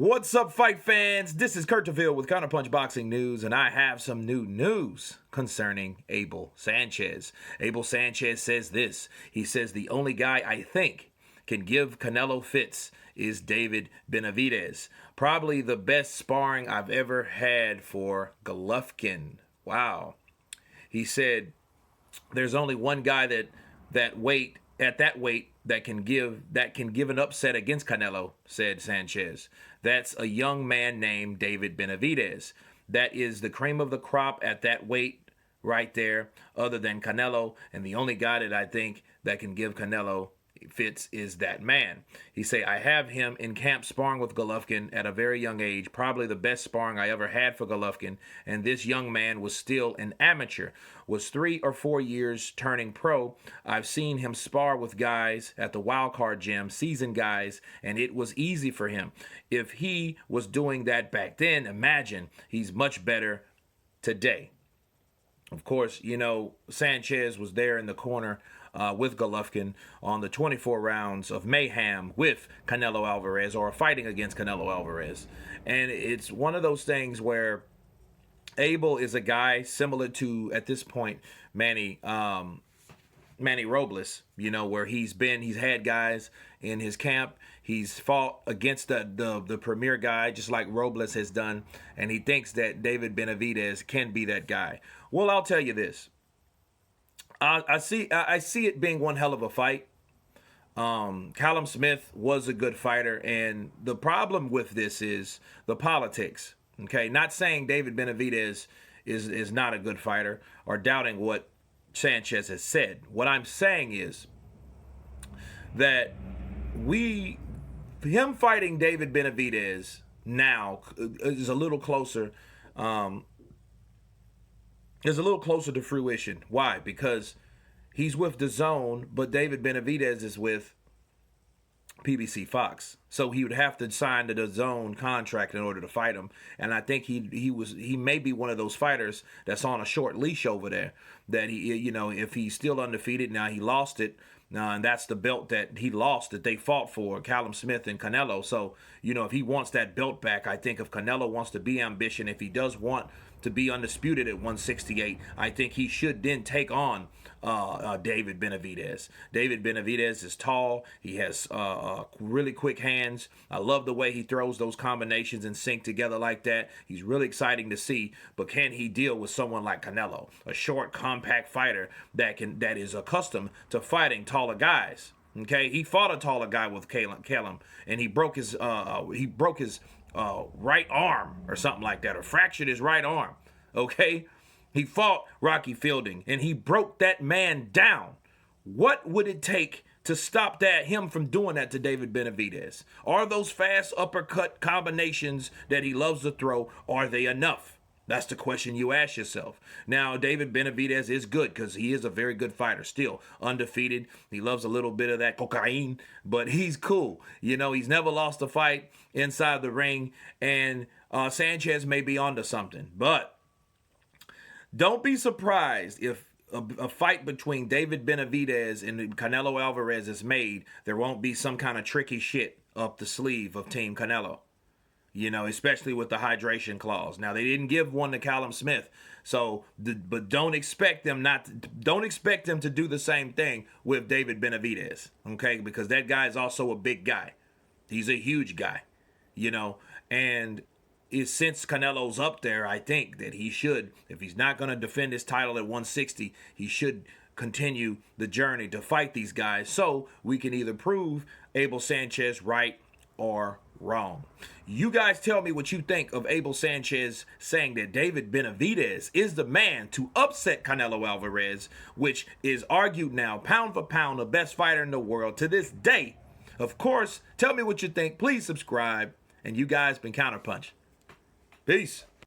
What's up, fight fans? This is Kurt DeVille with Counterpunch Boxing News, and I have some new news concerning Abel Sanchez. Abel Sanchez says this. He says, the only guy I think can give Canelo fits is David Benavidez. Probably the best sparring I've ever had for Golovkin. Wow. He said, there's only one guy at that weight that can give an upset against Canelo, said Sanchez. That's a young man named David Benavidez. That is the cream of the crop at that weight right there, other than Canelo. And the only guy that I think that can give Canelo fits is that man. He say, I have him in camp sparring with Golovkin at a very young age, probably the best sparring I ever had for Golovkin, and this young man was still an amateur, was 3 or 4 years turning pro. I've seen him spar with guys at the wild card gym, seasoned guys, and it was easy for him. If he was doing that back then, imagine he's much better today. Of course, you know, Sanchez was there in the corner with Golovkin on the 24 rounds of mayhem with Canelo Alvarez, or fighting against Canelo Alvarez. And it's one of those things where Abel is a guy similar to, at this point, Manny Robles, you know, where he's had guys in his camp. He's fought against the premier guy, just like Robles has done, and he thinks that David Benavidez can be that guy. Well, I'll tell you this. I see it being one hell of a fight. Callum Smith was a good fighter, and the problem with this is the politics. Okay, not saying David Benavidez is not a good fighter or doubting what Sanchez has said. What I'm saying is that him fighting David Benavidez now is a little closer. Is a little closer to fruition. Why? Because he's with DAZN, but David Benavidez is with PBC Fox. So he would have to sign the DAZN contract in order to fight him. And I think he may be one of those fighters that's on a short leash over there. That if he's still undefeated, now he lost it. And that's the belt that he lost, that they fought for, Callum Smith and Canelo. So, if he wants that belt back, I think if Canelo wants to be ambitious, if he does want to be undisputed at 168, I think he should then take on David Benavidez. David Benavidez is tall. He has really quick hands. I love the way he throws those combinations and sync together like that. He's really exciting to see. But can he deal with someone like Canelo, a short, compact fighter that is accustomed to fighting taller guys? Okay, he fought a taller guy with Callum, and he broke his right arm or something like that, or fractured his right arm. Okay, he fought Rocky Fielding, and he broke that man down. What would it take to stop him from doing that to David Benavidez? Are those fast uppercut combinations that he loves to throw, are they enough? That's the question you ask yourself. Now, David Benavidez is good because he is a very good fighter, still undefeated. He loves a little bit of that cocaine, but he's cool. He's never lost a fight inside the ring, and Sanchez may be onto something. But don't be surprised if a fight between David Benavidez and Canelo Alvarez is made. There won't be some kind of tricky shit up the sleeve of Team Canelo. Especially with the hydration clause. Now, they didn't give one to Callum Smith, but don't expect them to do the same thing with David Benavidez, okay? Because that guy is also a big guy. He's a huge guy, and since Canelo's up there, I think that he should, if he's not going to defend his title at 160, he should continue the journey to fight these guys so we can either prove Abel Sanchez right or wrong. You guys tell me what you think of Abel Sanchez saying that David Benavidez is the man to upset Canelo Alvarez, which is argued now, pound for pound, the best fighter in the world to this day. Of course, tell me what you think. Please subscribe. And you guys been Counterpunch. Peace.